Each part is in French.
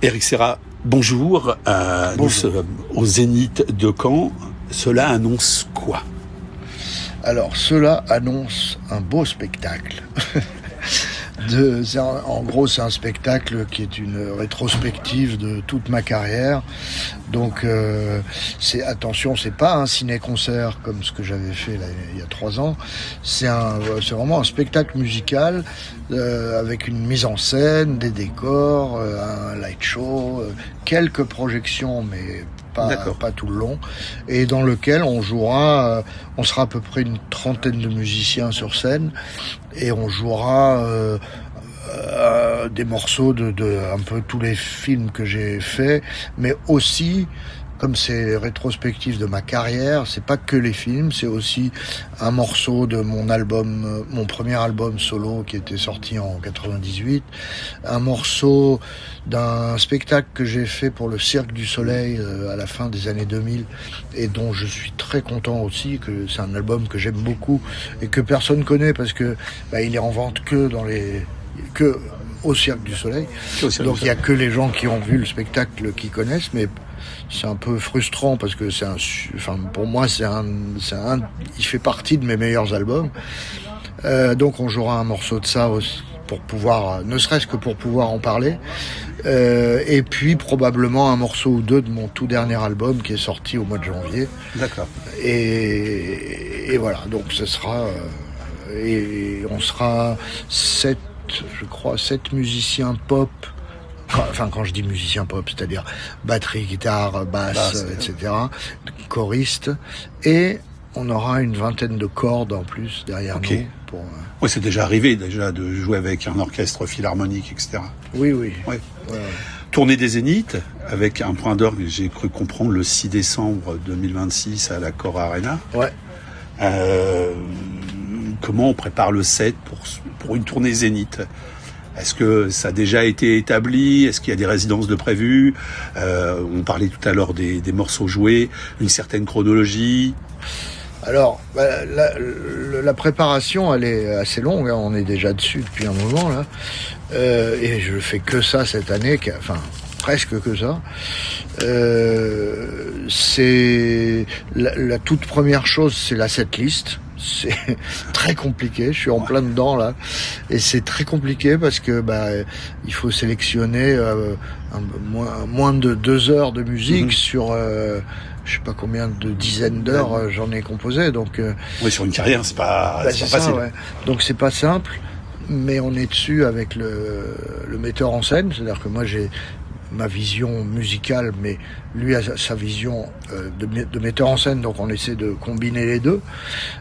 Éric Serra, bonjour. Bonjour. Nous sommes au Zénith de Caen. Cela annonce quoi? Alors, cela annonce un beau spectacle. En gros, c'est un spectacle qui est une rétrospective de toute ma carrière. Donc, attention, c'est pas un ciné-concert comme ce que j'avais fait là, il y a 3 ans. C'est vraiment un spectacle musical avec une mise en scène, des décors, un light show, quelques projections, mais pas tout le long, et dans lequel on sera à peu près une trentaine de musiciens sur scène, et on jouera des morceaux de un peu tous les films que j'ai faits, mais aussi, comme c'est rétrospectif de ma carrière, c'est pas que les films, c'est aussi un morceau de mon album, mon premier album solo qui était sorti en 98, un morceau d'un spectacle que j'ai fait pour le Cirque du Soleil à la fin des années 2000 et dont je suis très content aussi, que c'est un album que j'aime beaucoup et que personne connaît parce que il est en vente que au Cirque du Soleil. Donc il y a que les gens qui ont vu le spectacle qui connaissent, mais c'est un peu frustrant parce que pour moi il fait partie de mes meilleurs albums. Donc on jouera un morceau de ça aussi, pour pouvoir, ne serait-ce que pour pouvoir en parler. Et puis probablement un morceau ou deux de mon tout dernier album qui est sorti au mois de janvier. D'accord. Et voilà, donc ce sera et on sera 7 musiciens pop. Enfin, quand je dis musicien pop, c'est-à-dire batterie, guitare, basse, etc., choristes, et on aura une vingtaine de cordes en plus derrière nous. Oui, c'est déjà arrivé de jouer avec un orchestre philharmonique, etc. Oui. Ouais. Tournée des Zéniths, avec un point d'orgue, j'ai cru comprendre, le 6 décembre 2026 à l'Accor Arena. Ouais. Comment on prépare le set pour une tournée Zénith? Est-ce que ça a déjà été établi? Est-ce qu'il y a des résidences de prévues? On parlait tout à l'heure des morceaux joués, une certaine chronologie. Alors, la préparation, elle est assez longue. Hein. On est déjà dessus depuis un moment là, et je fais que ça cette année. Presque que ça. C'est la toute première chose, c'est la setlist. C'est très compliqué, je suis en plein dedans là, et c'est très compliqué parce que il faut sélectionner moins de 2 heures de musique sur je sais pas combien de dizaines d'heures j'en ai composé, donc oui, sur une carrière c'est pas facile. Ouais. Donc c'est pas simple, mais on est dessus avec le metteur en scène, c'est-à-dire que moi j'ai ma vision musicale, mais lui a sa vision de metteur en scène, donc on essaie de combiner les deux.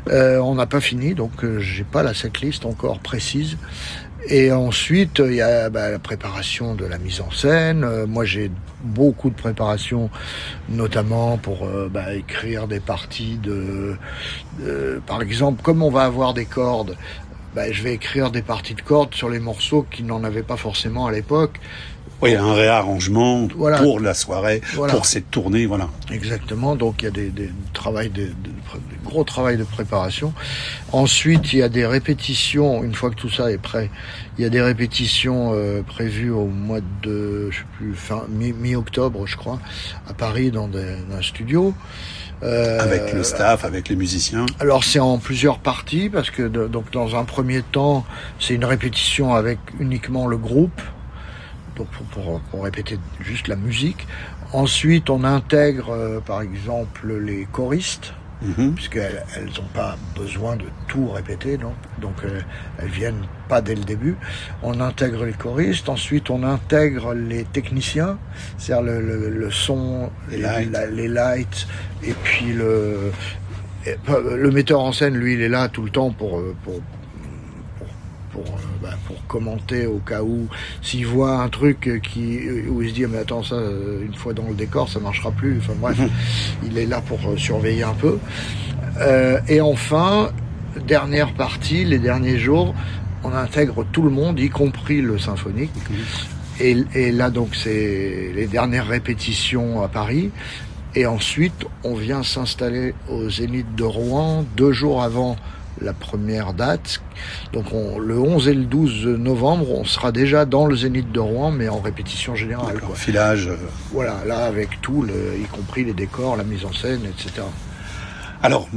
On n'a pas fini, donc j'ai pas la setlist encore précise. Et ensuite, il y a la préparation de la mise en scène. Moi, j'ai beaucoup de préparation, notamment pour écrire des parties par exemple, comme on va avoir des cordes, je vais écrire des parties de cordes sur les morceaux qui n'en avaient pas forcément à l'époque. Oui, un réarrangement pour la soirée, pour cette tournée, voilà. Exactement, donc il y a des gros travail de préparation. Ensuite, il y a des répétitions, une fois que tout ça est prêt, il y a des répétitions prévues au mois de, mi-octobre, je crois, à Paris, dans un studio. Avec le staff, avec les musiciens. Alors c'est en plusieurs parties, parce que donc dans un premier temps, c'est une répétition avec uniquement le groupe, donc pour répéter juste la musique. Ensuite, on intègre par exemple les choristes, puisqu'elles n'ont pas besoin de tout répéter, donc elles viennent pas dès le début. On intègre les choristes, ensuite on intègre les techniciens, c'est-à-dire le son, les lights, et puis le metteur en scène, lui, il est là tout le temps pour commenter au cas où s'il voit un truc où il se dit mais attends, ça une fois dans le décor ça marchera plus, enfin bref, il est là pour surveiller un peu, et enfin dernière partie, les derniers jours, on intègre tout le monde, y compris le symphonique, et là donc c'est les dernières répétitions à Paris. Et ensuite, on vient s'installer au Zénith de Rouen 2 jours avant la première date. Donc le 11 et le 12 novembre, on sera déjà dans le Zénith de Rouen, mais en répétition générale. Quoi. Filage. Voilà, là avec tout, y compris les décors, la mise en scène, etc. Alors,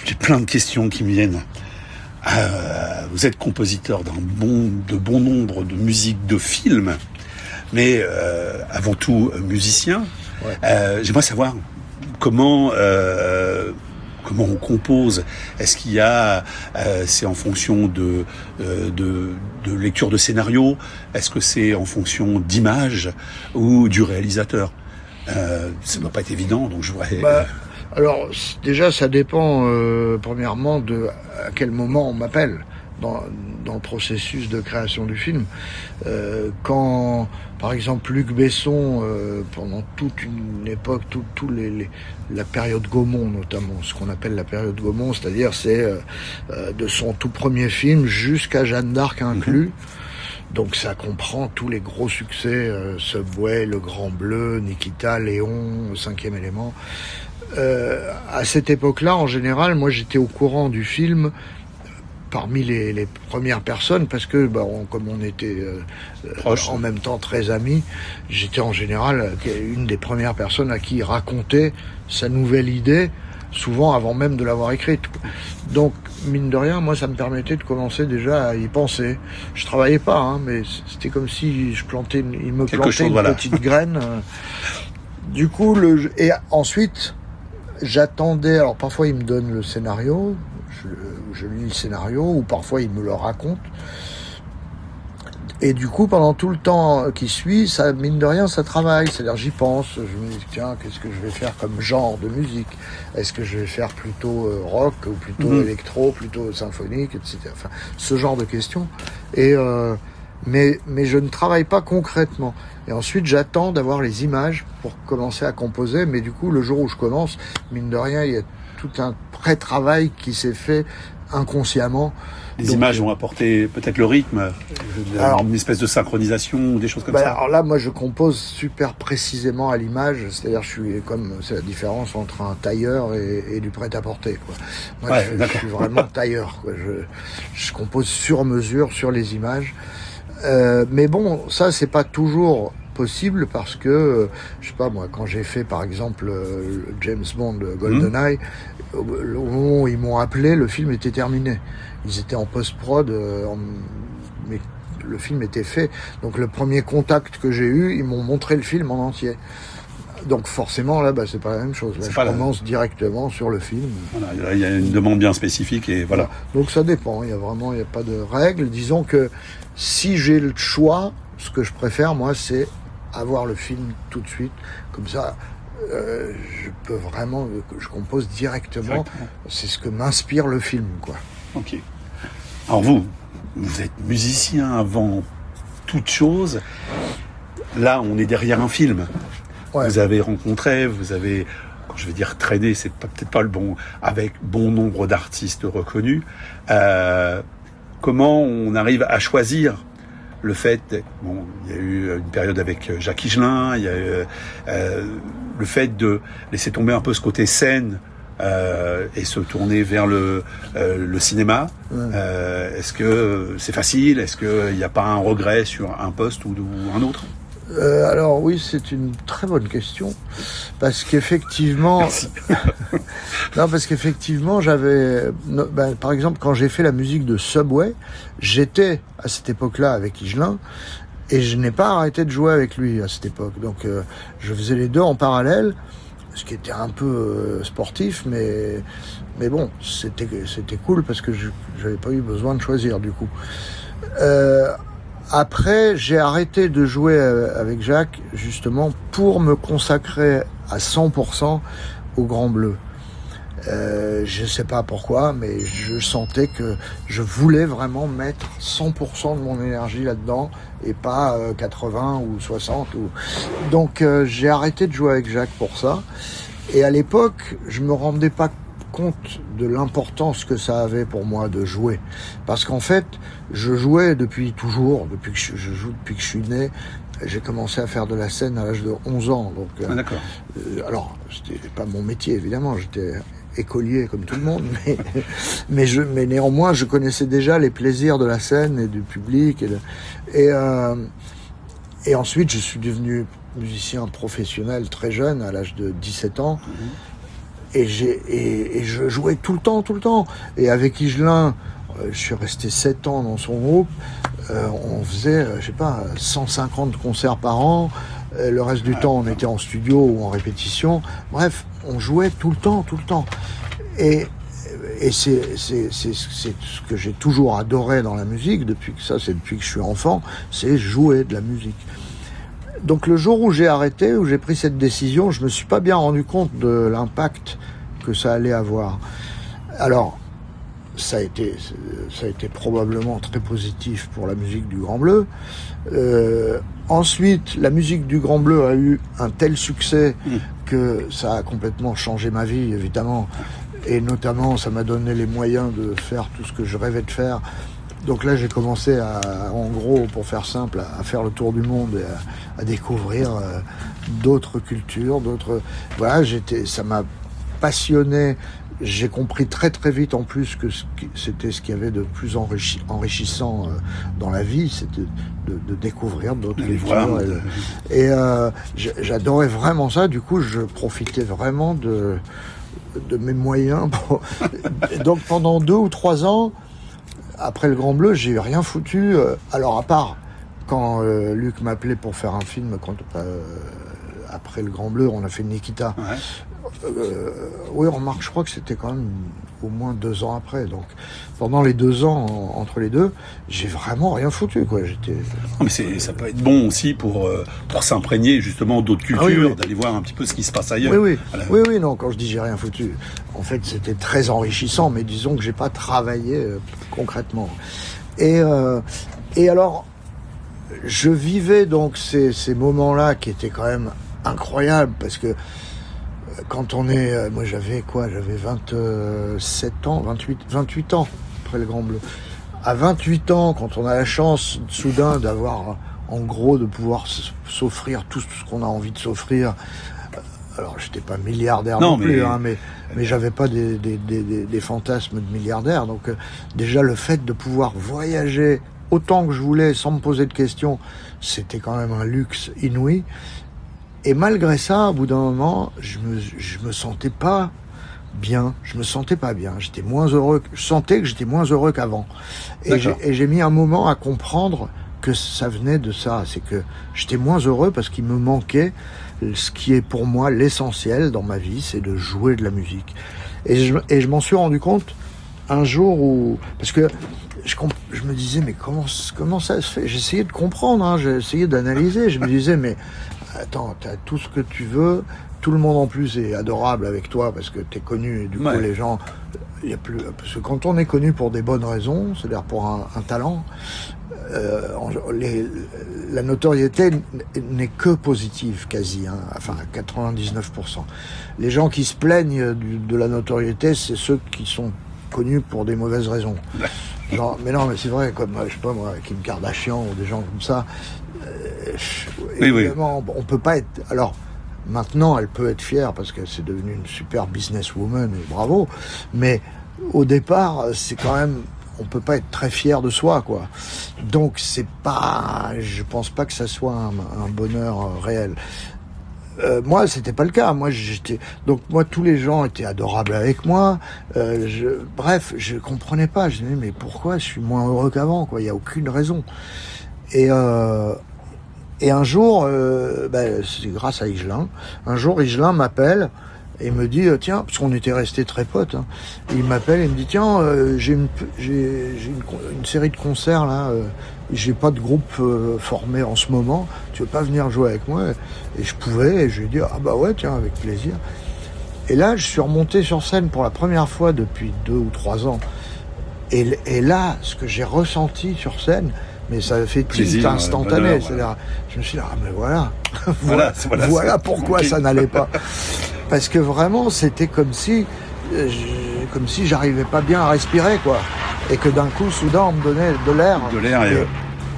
j'ai plein de questions qui me viennent. Vous êtes compositeur de bon nombre de musiques de films, mais avant tout musicien. Ouais. J'aimerais savoir comment on compose. Est-ce qu'il y a, c'est en fonction de lecture de scénario? Est-ce que c'est en fonction d'images ou du réalisateur? Ça ne doit pas être évident, donc je voudrais... Alors, déjà, ça dépend, premièrement, de à quel moment on m'appelle dans le processus de création du film. Quand, par exemple, Luc Besson, pendant toute une époque, la période Gaumont notamment, ce qu'on appelle la période Gaumont, c'est-à-dire c'est de son tout premier film jusqu'à Jeanne d'Arc inclus. Donc ça comprend tous les gros succès, Subway, Le Grand Bleu, Nikita, Léon, Cinquième élément. À cette époque-là, en général, moi j'étais au courant du film parmi les premières personnes parce que comme on était en même temps très amis, j'étais en général une des premières personnes à qui il racontait sa nouvelle idée, souvent avant même de l'avoir écrite. Donc mine de rien, moi ça me permettait de commencer déjà à y penser. Je travaillais pas, mais c'était comme si il me plantait une petite graine. Du coup, et ensuite j'attendais, alors parfois il me donne le scénario, je lis le scénario, ou parfois il me le raconte. Et du coup, pendant tout le temps qui suit, ça, mine de rien, ça travaille. C'est-à-dire, j'y pense. Je me dis, tiens, qu'est-ce que je vais faire comme genre de musique? Est-ce que je vais faire plutôt rock, ou plutôt électro, plutôt symphonique, etc. Enfin, ce genre de questions. Et mais je ne travaille pas concrètement. Et ensuite, j'attends d'avoir les images pour commencer à composer. Mais du coup, le jour où je commence, mine de rien, il y a tout un pré-travail qui s'est fait inconsciemment. Les images ont apporté peut-être le rythme, une espèce de synchronisation ou des choses comme ça. Alors là, moi, je compose super précisément à l'image. C'est-à-dire, c'est la différence entre un tailleur et du prêt-à-porter, quoi. Moi, je suis vraiment tailleur, quoi. Je compose sur mesure, sur les images. Mais bon, ça, c'est pas toujours possible parce que, je sais pas moi, quand j'ai fait par exemple James Bond GoldenEye, au moment où ils m'ont appelé, le film était terminé. Ils étaient en post-prod, mais le film était fait. Donc le premier contact que j'ai eu, ils m'ont montré le film en entier. Donc forcément, là, c'est pas la même chose. Là, je commence directement sur le film. Voilà, il y a une demande bien spécifique et voilà. Donc ça dépend, il y a pas de règle. Disons que si j'ai le choix, ce que je préfère, moi, c'est avoir le film tout de suite. Comme ça, je peux vraiment, je compose directement. C'est ce que m'inspire le film, quoi. Ok. Alors vous êtes musicien avant toute chose. Là, on est derrière un film. Ouais. Vous avez rencontré, quand je vais dire traîné, c'est peut-être pas le bon, avec bon nombre d'artistes reconnus. Comment on arrive à choisir le fait, il y a eu une période avec Jacques Higelin, il y a eu le fait de laisser tomber un peu ce côté scène et se tourner vers le cinéma. Est-ce que c'est facile? Est-ce qu'il n'y a pas un regret sur un poste ou un autre? Alors oui, c'est une très bonne question parce qu'effectivement, j'avais, par exemple, quand j'ai fait la musique de Subway, j'étais à cette époque-là avec Higelin et je n'ai pas arrêté de jouer avec lui à cette époque. Donc je faisais les deux en parallèle, ce qui était un peu sportif, mais bon, c'était cool parce que j'avais pas eu besoin de choisir du coup. Après, j'ai arrêté de jouer avec Jacques, justement, pour me consacrer à 100% au Grand Bleu. Je sais pas pourquoi, mais je sentais que je voulais vraiment mettre 100% de mon énergie là-dedans, et pas 80 ou 60. Donc, j'ai arrêté de jouer avec Jacques pour ça. Et à l'époque, je me rendais pas compte de l'importance que ça avait pour moi de jouer. Parce qu'en fait, je jouais depuis toujours, depuis que je joue depuis que je suis né. J'ai commencé à faire de la scène à l'âge de 11 ans. Donc, d'accord. Alors, c'était pas mon métier, évidemment. J'étais écolier comme tout le monde, mais néanmoins, je connaissais déjà les plaisirs de la scène et du public. Et ensuite, je suis devenu musicien professionnel très jeune, à l'âge de 17 ans. Et je jouais tout le temps. Et avec Higelin, je suis resté 7 ans dans son groupe. On faisait, 150 concerts par an. Le reste du temps, on était en studio ou en répétition. Bref, on jouait tout le temps. Et c'est ce que j'ai toujours adoré dans la musique, depuis que je suis enfant, c'est jouer de la musique. Donc le jour où j'ai arrêté, où j'ai pris cette décision, je me suis pas bien rendu compte de l'impact que ça allait avoir. Alors, ça a été probablement très positif pour la musique du Grand Bleu. Ensuite, la musique du Grand Bleu a eu un tel succès que ça a complètement changé ma vie, évidemment. Et notamment, ça m'a donné les moyens de faire tout ce que je rêvais de faire. Donc là, j'ai commencé en gros, pour faire simple, à faire le tour du monde et à découvrir d'autres cultures, Voilà, ça m'a passionné. J'ai compris très très vite en plus que c'était ce qu'il y avait de plus enrichissant dans la vie, c'était de découvrir d'autres cultures. Et j'adorais vraiment ça. Du coup, je profitais vraiment de mes moyens. Donc pendant 2 ou 3 ans, après le Grand Bleu, j'ai rien foutu. Alors à part quand Luc m'appelait pour faire un film, après le Grand Bleu, on a fait Nikita. Ouais. Oui, remarque, je crois que c'était quand même au moins 2 ans après. Donc pendant les 2 ans entre les deux, j'ai vraiment rien foutu, quoi. Mais ça peut être bon aussi pour s'imprégner justement d'autres cultures, d'aller voir un petit peu ce qui se passe ailleurs. Oui, non, quand je dis j'ai rien foutu, en fait c'était très enrichissant, mais disons que j'ai pas travaillé concrètement. Et alors, je vivais donc ces moments-là qui étaient quand même incroyables, parce que quand on est... moi j'avais 27 ans, 28 ans après le Grand Bleu. À 28 ans, quand on a la chance soudain d'avoir, en gros, de pouvoir s'offrir tout ce qu'on a envie de s'offrir. Alors j'étais pas milliardaire non plus, mais j'avais pas des fantasmes de milliardaire. Donc déjà le fait de pouvoir voyager autant que je voulais sans me poser de questions, c'était quand même un luxe inouï. Et malgré ça, au bout d'un moment, je me sentais pas bien. J'étais moins heureux. Je sentais que j'étais moins heureux qu'avant. Et j'ai mis un moment à comprendre que ça venait de ça. C'est que j'étais moins heureux parce qu'il me manquait ce qui est pour moi l'essentiel dans ma vie, c'est de jouer de la musique. Et je m'en suis rendu compte un jour où... Parce que je me disais, mais comment ça se fait ? J'essayais de comprendre, j'ai essayé d'analyser. Je me disais, mais... Attends, t'as tout ce que tu veux, tout le monde en plus est adorable avec toi parce que t'es connu et du coup les gens, il y a plus, parce que quand on est connu pour des bonnes raisons, c'est-à-dire pour un talent, la notoriété n'est que positive quasi, enfin 99%. Les gens qui se plaignent de la notoriété, c'est ceux qui sont connus pour des mauvaises raisons. Genre, mais c'est vrai, comme je sais pas moi, Kim Kardashian ou des gens comme ça. Évidemment, on peut pas être... Alors, maintenant, elle peut être fière parce que c'est devenu une super businesswoman et bravo. Mais au départ, c'est quand même... On peut pas être très fier de soi, quoi. Donc, c'est pas... Je pense pas que ça soit un bonheur réel. Moi, c'était pas le cas. Moi, tous les gens étaient adorables avec moi. Bref, je comprenais pas. Je disais, mais pourquoi je suis moins heureux qu'avant, quoi ? Il y a aucune raison. Et un jour, c'est grâce à Higelin. Un jour, Higelin m'appelle et me dit, tiens, parce qu'on était restés très potes, il m'appelle et me dit, tiens, j'ai une série de concerts là, j'ai pas de groupe formé en ce moment, tu veux pas venir jouer avec moi ? Et je pouvais, et je lui ai dit, ah bah ouais, tiens, avec plaisir. Et là, je suis remonté sur scène pour la première fois depuis 2 ou 3 ans. Et là, ce que j'ai ressenti sur scène, mais ça a fait tilt instantané. C'est-à-dire, je me suis dit, mais voilà pourquoi ça n'allait pas. Parce que vraiment, c'était comme si j'arrivais pas bien à respirer, quoi. Et que d'un coup, soudain, on me donnait de l'air.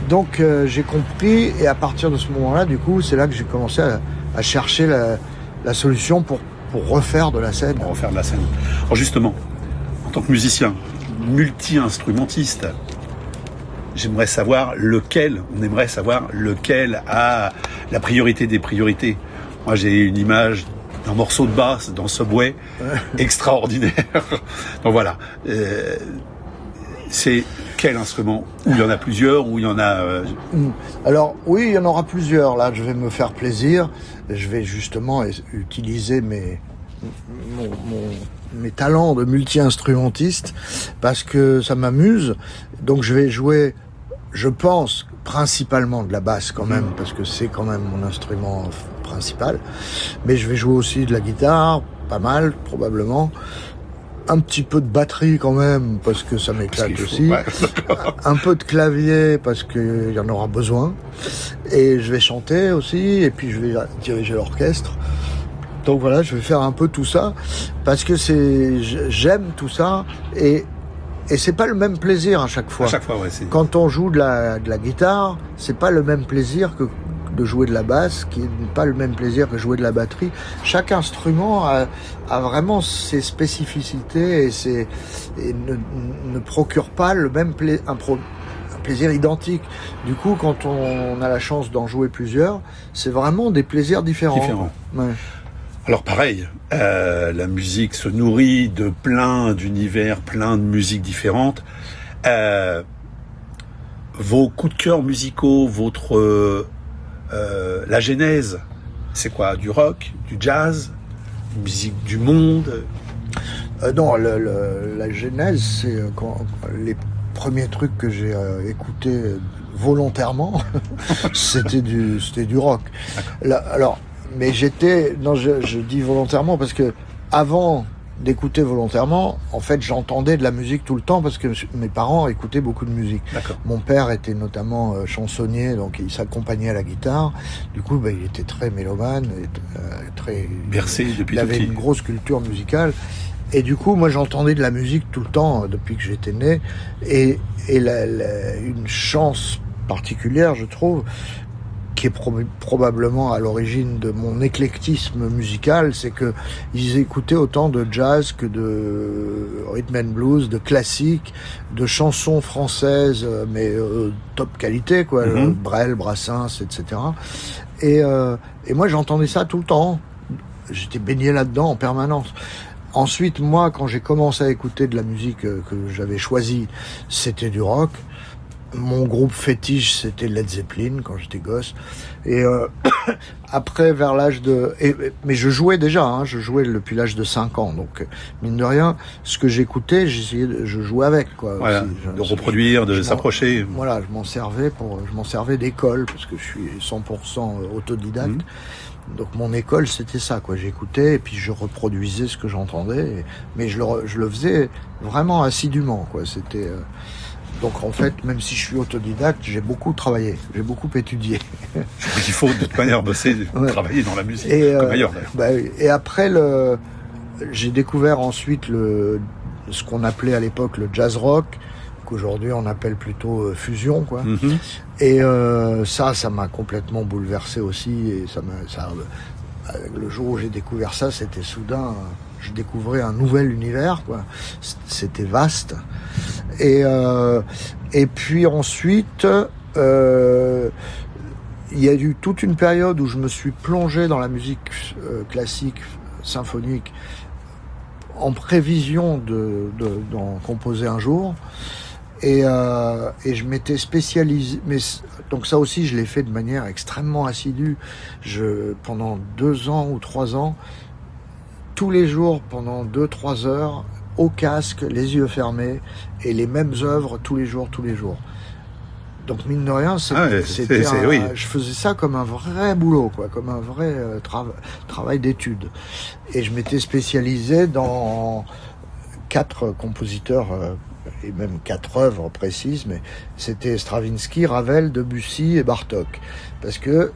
Donc, j'ai compris, et à partir de ce moment-là, du coup, c'est là que j'ai commencé à chercher la solution pour pour refaire de la scène. Pour refaire de la scène. Alors justement, en tant que musicien, multi-instrumentiste, on aimerait savoir lequel a la priorité des priorités. Moi, j'ai une image d'un morceau de basse dans Subway extraordinaire. Donc voilà. C'est quel instrument? Ou il y en a plusieurs, ou il y en a... Alors, oui, il y en aura plusieurs. Là, je vais me faire plaisir. Je vais justement utiliser mes talents de multi-instrumentiste parce que ça m'amuse. Donc, je vais jouer, je pense, principalement de la basse quand même, parce que c'est quand même mon instrument principal. Mais je vais jouer aussi de la guitare, pas mal, probablement. Un petit peu de batterie quand même, parce que ça m'éclate aussi. Ouais. Un peu de clavier, parce qu'il y en aura besoin. Et je vais chanter aussi, et puis je vais diriger l'orchestre. Donc voilà, je vais faire un peu tout ça, parce que j'aime tout ça, et c'est pas le même plaisir à chaque fois. À chaque fois, ouais. Quand on joue de la guitare, c'est pas le même plaisir que de jouer de la basse, qui n'est pas le même plaisir que jouer de la batterie. Chaque instrument a vraiment ses spécificités et ne procure pas le même un plaisir identique. Du coup, quand on a la chance d'en jouer plusieurs, c'est vraiment des plaisirs différents. Ouais. Alors pareil, la musique se nourrit de plein d'univers, plein de musiques différentes. Vos coups de cœur musicaux, la genèse, c'est quoi? Du rock, du jazz, musique du monde? Non, la genèse, c'est les premiers trucs que j'ai écoutés volontairement, c'était du rock. Alors, mais je dis volontairement parce que avant d'écouter volontairement, en fait, j'entendais de la musique tout le temps parce que mes parents écoutaient beaucoup de musique. D'accord. Mon père était notamment chansonnier, donc il s'accompagnait à la guitare. Du coup, il était très mélomane, très bercé depuis il avait une grosse culture musicale. Et du coup, moi, j'entendais de la musique tout le temps depuis que j'étais né. Et une chance particulière, je trouve, qui est probablement à l'origine de mon éclectisme musical, c'est que ils écoutaient autant de jazz que de rhythm and blues, de classiques, de chansons françaises, mais top qualité, quoi, Brel, Brassens, etc. Et moi, j'entendais ça tout le temps. J'étais baigné là-dedans en permanence. Ensuite, moi, quand j'ai commencé à écouter de la musique que j'avais choisie, c'était du rock. Mon groupe fétiche, c'était Led Zeppelin quand j'étais gosse. Et après, vers l'âge mais je jouais déjà, je jouais depuis l'âge de 5 ans. Donc, mine de rien, ce que j'écoutais, je jouais avec, quoi. Voilà, de reproduire, de s'approcher. Voilà, je m'en servais d'école, parce que je suis 100% autodidacte. Donc mon école, c'était ça, quoi. J'écoutais et puis je reproduisais ce que j'entendais. Mais je le faisais vraiment assidûment, quoi. C'était... Donc en fait, même si je suis autodidacte, j'ai beaucoup travaillé, j'ai beaucoup étudié. Il faut de toute manière bosser, travailler dans la musique, comme ailleurs d'ailleurs. Et après, j'ai découvert ensuite ce qu'on appelait à l'époque le jazz rock, qu'aujourd'hui on appelle plutôt fusion, quoi. Et ça m'a complètement bouleversé aussi. Et le jour où j'ai découvert ça, c'était soudain. Je découvrais un nouvel univers, quoi. C'était vaste. Et puis ensuite, il y a eu toute une période où je me suis plongé dans la musique classique, symphonique, en prévision d'en composer un jour. Et je m'étais spécialisé, mais donc ça aussi je l'ai fait de manière extrêmement assidue. Pendant 2 ans ou 3 ans, tous les jours pendant 2-3 heures, au casque, les yeux fermés, et les mêmes œuvres tous les jours. Donc mine de rien, je faisais ça comme un vrai boulot, quoi, comme un vrai travail d'étude. Et je m'étais spécialisé dans 4 compositeurs, et même 4 œuvres précises, mais c'était Stravinsky, Ravel, Debussy et Bartók. Parce que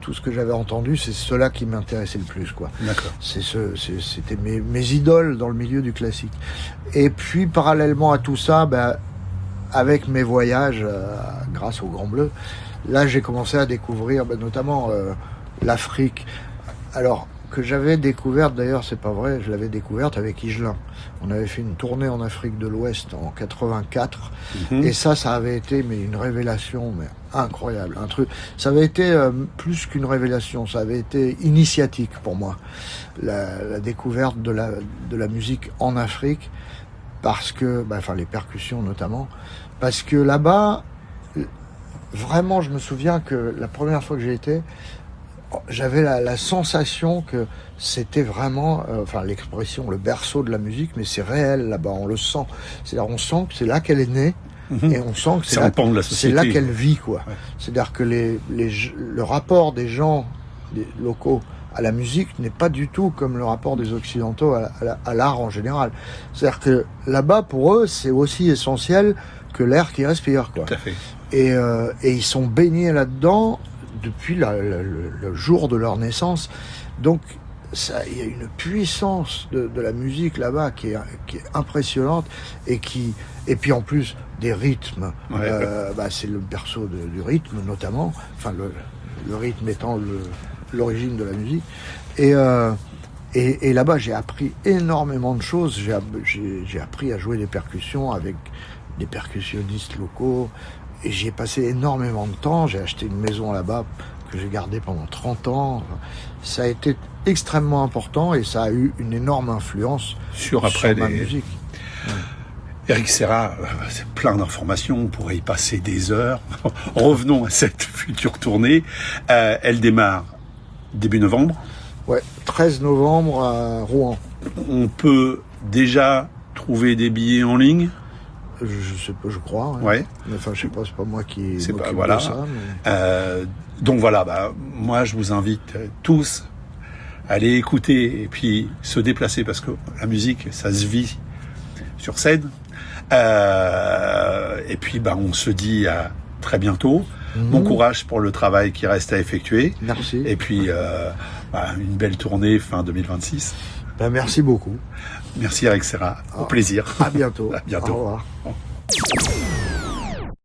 tout ce que j'avais entendu, c'est cela qui m'intéressait le plus, quoi. D'accord. C'était mes idoles dans le milieu du classique. Et puis, parallèlement à tout ça, avec mes voyages, grâce au Grand Bleu, là, j'ai commencé à découvrir, notamment l'Afrique. Alors, que j'avais découverte, d'ailleurs c'est pas vrai, je l'avais découverte avec Higelin. On avait fait une tournée en Afrique de l'Ouest en 84, et ça avait été une révélation incroyable, un truc. Ça avait été plus qu'une révélation, ça avait été initiatique pour moi, la découverte de la musique en Afrique, parce que, les percussions notamment, parce que là-bas, vraiment, je me souviens que la première fois que j'y étais, j'avais la sensation que c'était vraiment, l'expression, le berceau de la musique, mais c'est réel là-bas, on le sent. C'est-à-dire, on sent que c'est là qu'elle est née, et on sent que c'est là qu'elle vit, quoi. Ouais. C'est-à-dire que le rapport des gens des locaux à la musique n'est pas du tout comme le rapport des Occidentaux à l'art en général. C'est-à-dire que là-bas, pour eux, c'est aussi essentiel que l'air qu'ils respirent, quoi. Tout à fait. Et ils sont baignés là-dedans depuis le jour de leur naissance. Donc, il y a une puissance de la musique là-bas qui est impressionnante, et puis en plus des rythmes. Ouais. C'est le berceau du rythme notamment. Enfin, le rythme étant l'origine de la musique. Et là-bas, j'ai appris énormément de choses. J'ai appris à jouer des percussions avec des percussionnistes locaux. Et j'y ai passé énormément de temps. J'ai acheté une maison là-bas que j'ai gardée pendant 30 ans. Ça a été extrêmement important, et ça a eu une énorme influence sur ma musique. Ouais. Éric Serra, c'est plein d'informations, on pourrait y passer des heures. Revenons à cette future tournée. Elle démarre début novembre. Ouais, 13 novembre à Rouen. On peut déjà trouver des billets en ligne? Je sais pas, je crois. Hein. Ouais. Enfin, je sais pas, c'est pas moi qui m'occupe voilà. de ça. Mais... donc voilà, moi je vous invite tous à aller écouter et puis se déplacer, parce que la musique, ça se vit sur scène. Et puis on se dit à très bientôt. Bon courage pour le travail qui reste à effectuer. Merci. Et puis une belle tournée fin 2026. Merci beaucoup. Merci Éric Serra. Au plaisir. À bientôt. À bientôt. Au revoir.